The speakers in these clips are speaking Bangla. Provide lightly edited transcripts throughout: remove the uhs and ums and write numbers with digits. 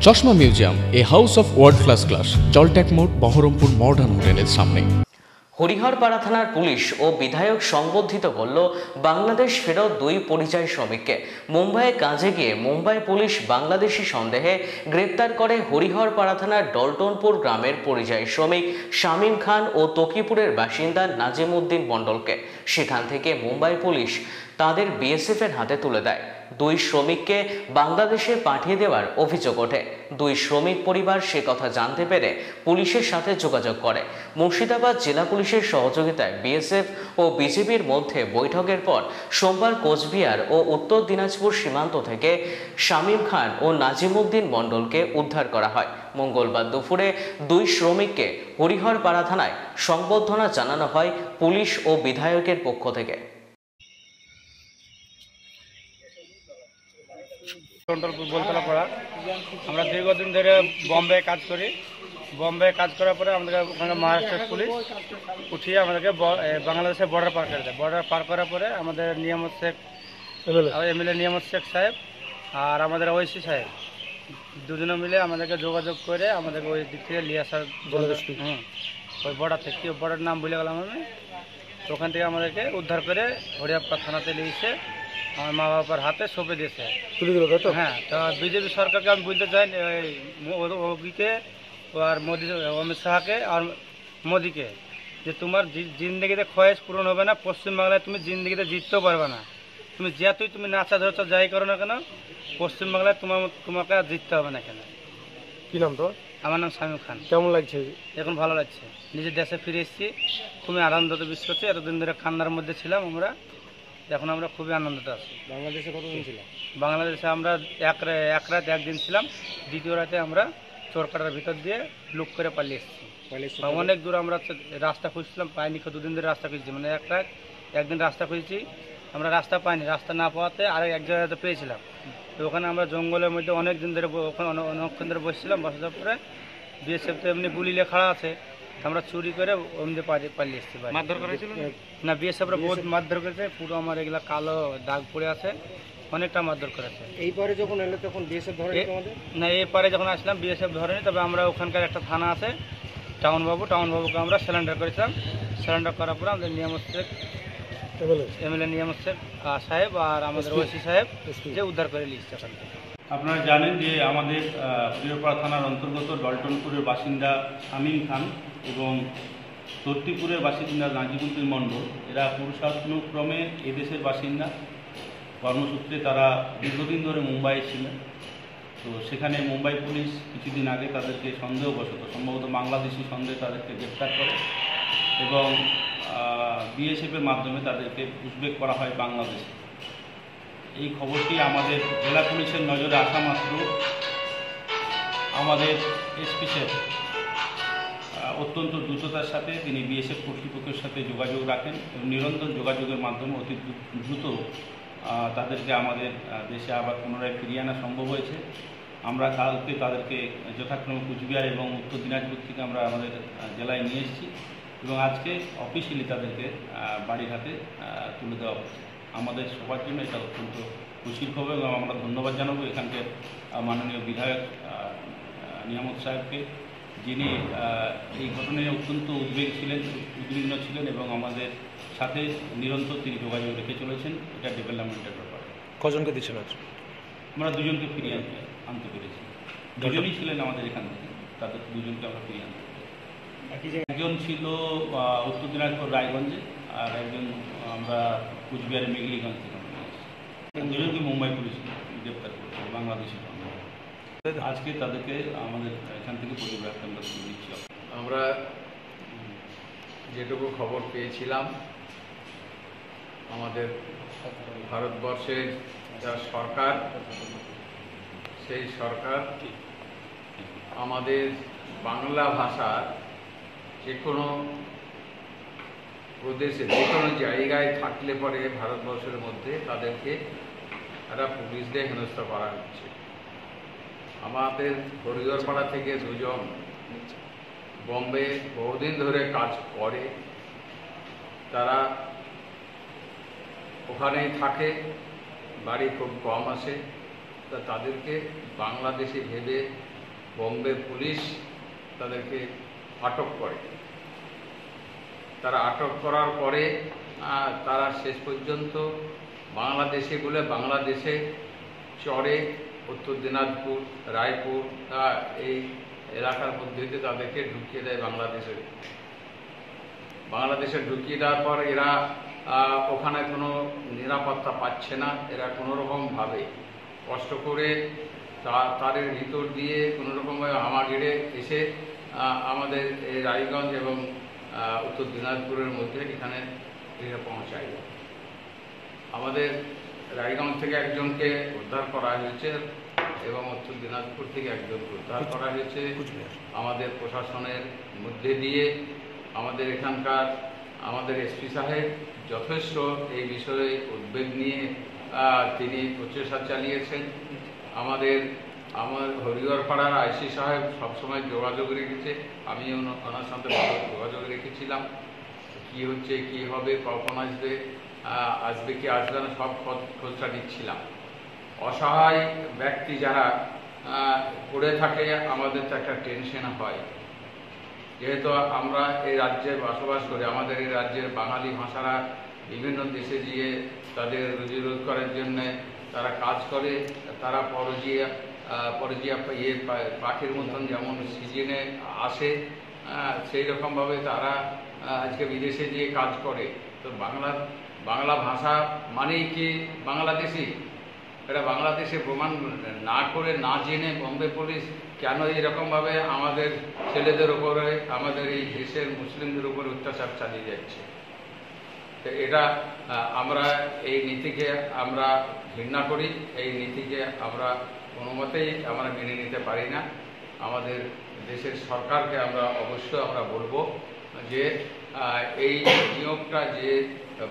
চশমা museum, a house of world class, জলট্যাক মোড়, বহরমপুর মডার্ন হোটেলের সামনে। হরিহরপাড়া থানার পুলিশ ও বিধায়ক সংবর্ধিত করল বাংলাদেশ ফেরত 2 পরিযায়ী শ্রমিককে। মুম্বাইয়ে কাজে গিয়ে মুম্বাই পুলিশ বাংলাদেশি সন্দেহে গ্রেপ্তার করে হরিহরপাড়া থানার ডলটনপুর গ্রামের পরিযায়ী শ্রমিক শামীম খান ও তকিপুরের বাসিন্দা নাজিমউদ্দিন মণ্ডলকে। সেখান থেকে মুম্বাই পুলিশ তাদের বিএসএফের হাতে তুলে দেয়। 2 শ্রমিককে বাংলাদেশে পাঠিয়ে দেওয়ার অভিযোগ ওঠে। 2 শ্রমিক পরিবার সে কথা জানতে পেরে পুলিশের সাথে যোগাযোগ করে। মুর্শিদাবাদ জেলা পুলিশের সহযোগিতায় বিএসএফ ও বিজেপির মধ্যে বৈঠকের পর সোমবার কোচবিহার ও উত্তর দিনাজপুর সীমান্ত থেকে শামীম খান ও নাজিমউদ্দিন মণ্ডলকে উদ্ধার করা হয়। মঙ্গলবার দুপুরে 2 শ্রমিককে হরিহরপাড়া থানায় সংবর্ধনা জানানো হয় পুলিশ ও বিধায়কের পক্ষ থেকে। বলতলা পড়া আমরা দীর্ঘদিন ধরে বম্বে কাজ করি। বম্বে কাজ করার পরে আমাদেরকে ওখানে মহারাষ্ট্রের পুলিশ উঠিয়ে আমাদেরকে বাংলাদেশের বর্ডার পার করে দেয়। বর্ডার পার করার পরে আমাদের নিয়ামত শেখ এমএলএ নিয়ামত শেখ সাহেব আর আমাদের ওইসি সাহেব দুজনে মিলে আমাদেরকে যোগাযোগ করে আমাদেরকে ওই দিক থেকে নিয়ে আসার ওই বর্ডার থেকে বর্ডার নাম ভুলে গেলাম আমি। তো ওখান থেকে আমাদেরকে উদ্ধার করে হরিহরপাড়া থানাতে নিয়ে এসে আমার মা বাবার হাতে সঁপে দিয়েছে, তুলে দিল। তো হ্যাঁ, তো বিজেপি সরকারকে আমি বলতে চাই মোদিকে আর মোদি অমিত শাহকে আর মোদিকে যে তোমার জিন্দগিতে খয়েস পূরণ হবে না। পশ্চিমবাংলায় তুমি জিন্দগিতে জিততেও পারবে না। তুমি যেহেতুই তুমি নাচা ধরছো যাই করো না কেন, পশ্চিমবাংলায় তোমাকে আর জিততে হবে না। কেন? কি নাম তো? আমার নাম শামীম খান। কেমন লাগছে এখন? ভালো লাগছে, নিজের দেশে ফিরে এসেছি, খুবই আনন্দিত বিশেষ করছি। এতদিন ধরে কান্নার মধ্যে ছিলাম আমরা, এখন আমরা খুবই আনন্দিত আছি। বাংলাদেশে কতদিন ছিলাম? বাংলাদেশে আমরা এক রাত একদিন ছিলাম। দ্বিতীয় রাতে আমরা চোরকাটার ভিতর দিয়ে লুক করে পালিয়ে এসেছি। অনেক দূর আমরা রাস্তা খুঁজছিলাম, পাইনি। 2 দিন ধরে রাস্তা খুঁজছি, মানে একদিন রাস্তা খুঁজছি আমরা, রাস্তা পাইনি। রাস্তা না পাওয়াতে আর এক জায়গাতে পেয়েছিলাম। তো ওখানে আমরা জঙ্গলের মধ্যে অনেক দিন ধরে ওখানে অনেকক্ষণ ধরে বসছিলাম। বসার পরে বিএসএফ তো এমনি গুলি নিয়ে খাড়া আছে, আমরা চুরি করে ওমনি পালিয়ে এসেছি। মারধর করেছিল না? বিএসএফরা বহুত মারধর করেছে, পুরো আমার এগুলা কালো দাগ পড়ে আছে, অনেকটা মারধর করেছে। এই পারে যখন এলো তখন বিএসএফ ধরে না? এই পারে যখন আসলাম বিএসএফ ধরেনি, তবে আমরা ওখানকার একটা থানা আছে টাউনবাবুকে আমরা সিলিন্ডার করেছিলাম। সিলিন্ডার করার পরে আমাদের নিয়ামত শেখ এমএলএ নিয়ামত শেখ সাহেব আর আমাদের ওসি সাহেব যে উদ্ধার করে নিয়েছে ওখান থেকে। আপনারা জানেন যে আমাদের হরিহরপাড়া থানার অন্তর্গত ডলটনপুরের বাসিন্দা শামীম খান এবং তর্তিপুরের বাসিন্দা নাজিমউদ্দিন মণ্ডল, এরা পুরুষানুক্রমে এদেশের বাসিন্দা। কর্মসূত্রে তারা দীর্ঘদিন ধরে মুম্বাইয়ে ছিলেন। তো সেখানে মুম্বাই পুলিশ কিছুদিন আগে তাদেরকে সন্দেহবশত, সম্ভবত বাংলাদেশি সন্দেহে তাদেরকে গ্রেপ্তার করে এবং বিএসএফের মাধ্যমে তাদেরকে পুশব্যাক করা হয় বাংলাদেশে। এই খবরটি আমাদের জেলা পুলিশের নজরে আসা মাত্র আমাদের এসপি সাহেব অত্যন্ত দ্রুততার সাথে তিনি বিএসএফ কর্তৃপক্ষের সাথে যোগাযোগ রাখেন এবং নিরন্তর যোগাযোগের মাধ্যমে অতি দ্রুত তাদেরকে আমাদের দেশে আবার পুনরায় ফিরিয়ে আনা সম্ভব হয়েছে। আমরা কালকে তাদেরকে যথাক্রমে কুচবিহার এবং উত্তর দিনাজপুর থেকে আমরা আমাদের জেলায় নিয়ে এসেছি এবং আজকে অফিসিয়ালি তাদেরকে বাড়ির হাতে তুলে দেওয়া হচ্ছে। আমাদের সবার জন্য এটা অত্যন্ত খুশির খবর এবং আমরা ধন্যবাদ জানাবো এখানকার মাননীয় বিধায়ক নিয়ামত সাহেবকে, যিনি এই ঘটনায় অত্যন্ত উদ্বিগ্ন ছিলেন এবং আমাদের সাথে নিরন্তর তিনি যোগাযোগ রেখে চলেছেন। এটা ডেভেলপমেন্টের ব্যাপারে। কজনকে দিচ্ছেন? আমরা 2জনকে ফিরিয়ে আনতে পেরেছি। 2জনই ছিলেন আমাদের এখান থেকে, তাদের 2জনকে আমরা ফিরিয়ে আনতে পেরেছি। একজন ছিল উত্তর দিনাজপুর রায়গঞ্জে আর একজন আমরা কুচবিহারের মেঘলিগঞ্জ থেকে। 2জনকে মুম্বাই পুলিশ গ্রেপ্তার করেছে, বাংলাদেশি। আজকে তাদেরকে আমাদের এখান থেকে পরিবারকে আমরা তুলে দিচ্ছি। আমরা যেটুকু খবর পেয়েছিলাম, আমাদের ভারতবর্ষের যা সরকার, সেই সরকার আমাদের বাংলা ভাষার যে কোনো প্রদেশে যে কোনো জায়গায় থাকলে পরে ভারতবর্ষের মধ্যে তাদেরকে একটা পুলিশ দিয়ে হেনস্থা করা হচ্ছে। আমাদের হরিহরপাড়া থেকে 2জন বম্বে বহুদিন ধরে কাজ করে, তারা ওখানেই থাকে, বাড়ি খুব কম আসে। তাদেরকে বাংলাদেশে ভেবে বোম্বে পুলিশ তাদেরকে আটক করে। তারা আটক করার পরে তারা শেষ পর্যন্ত বাংলাদেশে বলে বাংলাদেশে চরে উত্তর দিনাজপুর, রায়পুর এই এলাকার মধ্যে দিয়ে তাদেরকে ঢুকিয়ে দেয় বাংলাদেশে ঢুকিয়ে দেওয়ার পর এরা ওখানে কোনো নিরাপত্তা পাচ্ছে না। এরা কোনোরকমভাবে কষ্ট করে তারের ভিতর দিয়ে কোনোরকমভাবে হামাগিরে এসে আমাদের এই রায়গঞ্জ এবং উত্তর দিনাজপুরের মধ্যে এখানে পৌঁছায়। আমাদের রায়গঞ্জ থেকে একজনকে উদ্ধার করা হয়েছে এবং উত্তর দিনাজপুর থেকে একজনকে উদ্ধার করা হয়েছে। আমাদের প্রশাসনের মধ্যে দিয়ে আমাদের এখানকার আমাদের এসপি সাহেব যথেষ্ট এই বিষয়ে উদ্বেগ নিয়ে তিনি প্রচেষ্টা চালিয়েছেন। আমার হরিহরপাড়ার আইসি সাহেব সবসময় যোগাযোগ রেখেছে, আমিও ওনার সাথে যোগাযোগ রেখেছিলাম। কি হচ্ছে, কি হবে, কখন আসবে কি আসবে না, সব খোঁজটা নিচ্ছিলাম। অসহায় ব্যক্তি যারা পড়ে থাকে আমাদের তো একটা টেনশন হয়, যেহেতু আমরা এই রাজ্যে বসবাস করি। আমাদের এই রাজ্যের বাঙালি ভাষারা বিভিন্ন দেশে গিয়ে তাদের রুজি রোজগারের জন্য তারা কাজ করে। তারা পরজিয়া পাখির মতন যেমন সিজনে আসে সেই রকমভাবে তারা আজকে বিদেশে গিয়ে কাজ করে। তো বাংলা ভাষা মানেই কি বাংলাদেশি? এটা বাংলাদেশে প্রমাণ না করে, না জেনে বোম্বে পুলিশ কেন এরকমভাবে আমাদের ছেলেদের উপরে, আমাদের এই দেশের মুসলিমদের উপরে অত্যাচার চালিয়ে যাচ্ছে? এটা আমরা এই নীতিকে আমরা ঘৃণা করি, এই নীতিকে আমরা কোনো মতেই আমরা মেনে নিতে পারি না। আমাদের দেশের সরকারকে অবশ্যই আমরা বলবো যে এই নিয়োগটা যে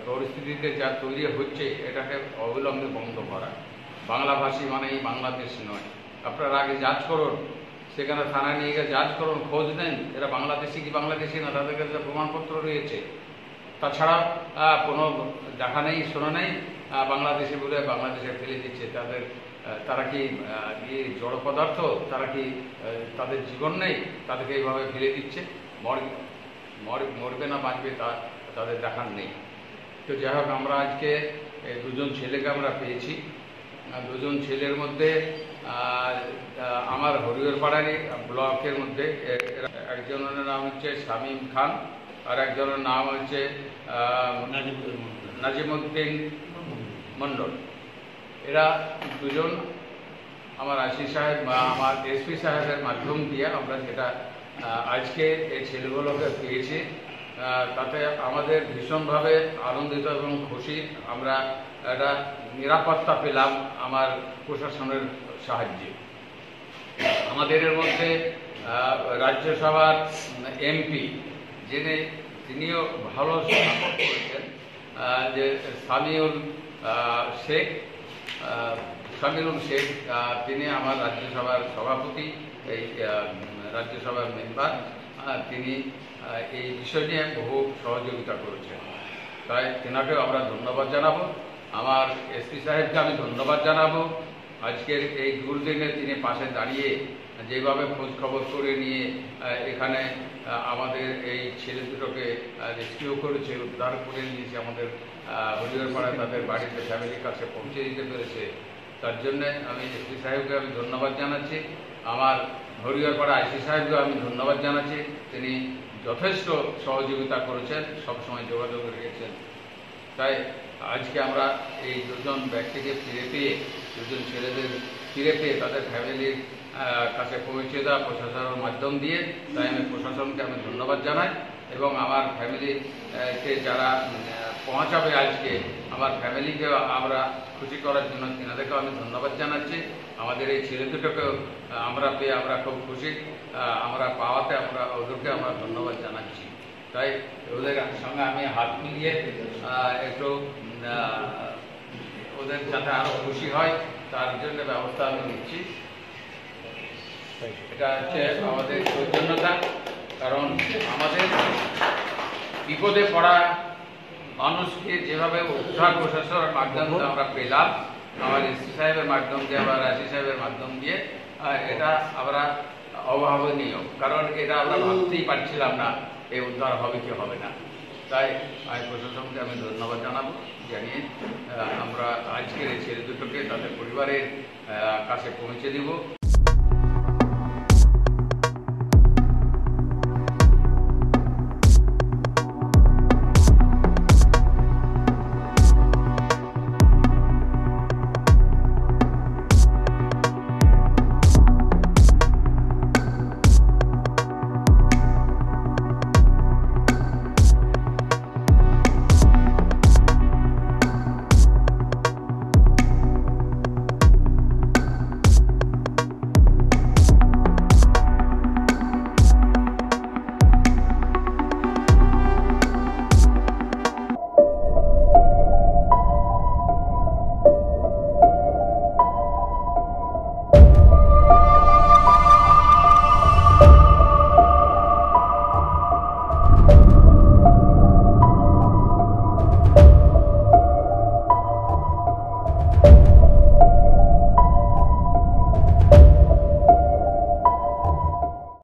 পরিস্থিতিতে যা তৈরি হচ্ছে এটাকে অবিলম্বে বন্ধ করা। বাংলাভাষী মানেই বাংলাদেশ নয়। আপনারা আগে যাচ করুন, সেখানে থানায় নিয়ে গিয়ে যাচ করুন, খোঁজ নেন এরা বাংলাদেশি কি বাংলাদেশি না, তাদের কাছে প্রমাণপত্র রয়েছে। তাছাড়া কোনো দেখা নেই, শোনা নেই, বাংলাদেশি বলে বাংলাদেশে ফেলে দিচ্ছে। তারা কি জড় পদার্থ? তারা কি তাদের জীবন নেই? তাদেরকে এইভাবে ফেলে দিচ্ছে। মরবে না বাঁচবে তাদের দেখার নেই। তো যাই হোক, আমরা আজকে দুজন ছেলেকে আমরা পেয়েছি। দুজন ছেলের মধ্যে আমার হরিহরপাড়ারই ব্লকের মধ্যে একজনের নাম হচ্ছে শামীম খান আর একজনের নাম হচ্ছে নাজিমুদ্দিন মণ্ডল। এরা দুজন আমার আইসি সাহেব বা আমার এসপি সাহেবের মাধ্যম দিয়ে আমরা যেটা আজকে এই ছেলেগুলোকে পেয়েছি, তাতে আমাদের ভীষণভাবে আনন্দিত এবং খুশি। আমরা একটা নিরাপত্তা পেলাম আমার প্রশাসনের সাহায্যে। আমাদের এর মধ্যে রাজ্যসভার এমপি তিনিও ভালো সাপোর্ট করেছেন, যে সামিউল শেখ, তিনি আমার রাজ্যসভার সভাপতি, এই রাজ্যসভার মেম্বার। তিনি এই বিষয় নিয়ে বহু সহযোগিতা করেছেন, তাই তেনাকেও আমরা ধন্যবাদ জানাবো। আমার এসপি সাহেবকে আমি ধন্যবাদ জানাবো। আজকের এই দুর্দিনে তিনি পাশে দাঁড়িয়ে যেভাবে খোঁজ খবর করে নিয়ে এখানে আমাদের এই ছেলে দুটোকে রেস্কিউ করেছে, উদ্ধার করে নিয়েছে, আমাদের হরিহরপাড়ায় তাদের বাড়িতে ফ্যামিলির কাছে পৌঁছে দিতে পেরেছে। তার জন্যে আমি এসপি সাহেবকে আমি ধন্যবাদ জানাচ্ছি। আমার হরিহরপাড়া আইসি সাহেবকেও আমি ধন্যবাদ জানাচ্ছি। তিনি যথেষ্ট সহযোগিতা করেছেন, সবসময় যোগাযোগ রেখেছেন। তাই আজকে আমরা এই দুজন ব্যক্তিকে ফিরে পেয়ে, দুজন ছেলেদের ফিরে পেয়ে তাদের ফ্যামিলির কাছে পৌঁছে দেওয়া প্রশাসনের মাধ্যম দিয়ে, তাই আমি প্রশাসনকে আমি ধন্যবাদ জানাই। এবং আমার ফ্যামিলিকে যারা পৌঁছাবে আজকে, আমার ফ্যামিলিকেও আমরা খুশি করার জন্য তিনাদেরকেও আমি ধন্যবাদ জানাচ্ছি। আমাদের এই ছেলে দুটোকেও আমরা পেয়ে আমরা খুব খুশি, আমরা পাওয়াতে ওদেরকে আমরা ধন্যবাদ জানাচ্ছি। তাই ওদের সঙ্গে আমি হাত মিলিয়ে একটু ওদের যাতে আরও খুশি হয় তার জন্য ব্যবস্থা আমি নিচ্ছি। এটা হচ্ছে আমাদের সৌজন্যতা, কারণ আমাদের বিপদে পড়া মানুষকে যেভাবে উদ্ধার প্রশাসনের মাধ্যমে আমরা পেলাম, আমার এসপি সাহেবের মাধ্যম দিয়ে বা রাশি সাহেবের মাধ্যম দিয়ে এটা আমরা অভাবনীয়, কারণ এটা আমরা ভাবতেই পারছিলাম না এই উদ্ধার হবে কি হবে না। তাই আমি প্রশাসনকে আমি ধন্যবাদ জানাবো, জানিয়ে আমরা আজকের এই ছেলে দুটোকে তাদের পরিবারের কাছে পৌঁছে দিব।